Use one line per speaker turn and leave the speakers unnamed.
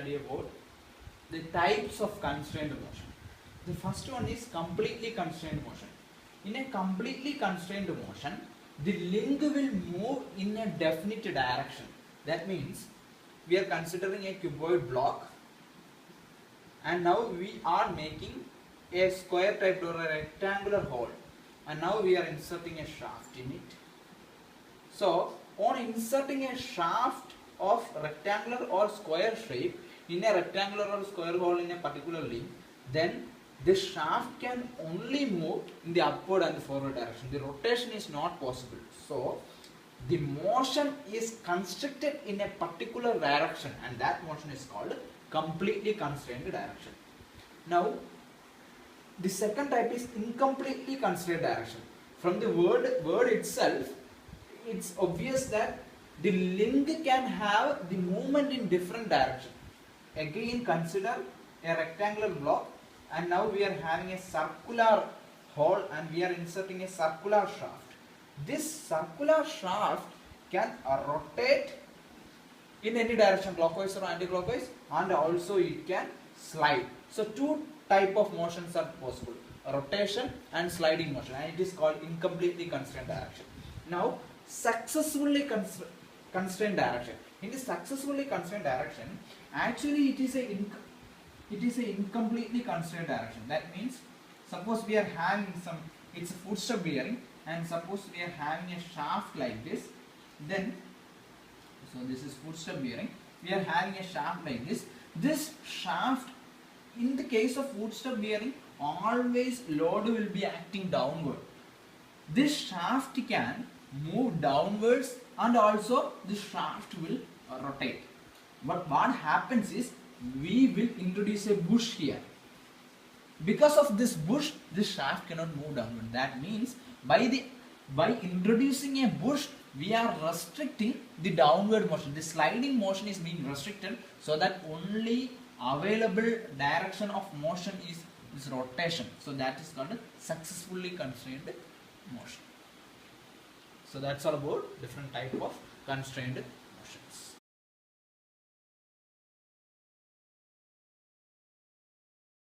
study about the types of constrained motion. The first one is completely constrained motion. In a completely constrained motion, the link will move in a definite direction. That means we are considering a cuboid block, and now we are making a square type or a rectangular hole, and now we are inserting a shaft in it. So on inserting a shaft of rectangular or square shape in a rectangular or square hole in a particular link, then the shaft can only move in the upward and forward direction. The rotation is not possible. So the motion is constricted in a particular direction, and that motion is called completely constrained direction. Now the second type is incompletely constrained direction. From the word itself, it's obvious that the link can have the movement in different direction. Again, consider a rectangular block, and now we are having a circular hole and we are inserting a circular shaft. This circular shaft can rotate in any direction, clockwise or anti-clockwise, and also it can slide. So two type of motions are possible, rotation and sliding motion, and it is called incompletely constrained direction. Now successfully constrained direction. In the successfully constrained direction, actually it is a incompletely constrained direction. That means suppose we are having it's a footstep bearing, and suppose we are having a shaft like this, then so this is footstep bearing, we are having a shaft like this. This shaft, in the case of footstep bearing, always load will be acting downward. This shaft can move downwards, and also the shaft will rotate. But what happens is we will introduce a bush here. Because of this bush, this shaft cannot move downward. That means by introducing a bush, we are restricting the downward motion. The sliding motion is being restricted, so that only available direction of motion is this rotation. So that is called successfully constrained motion. So that's all about different type of constrained motions.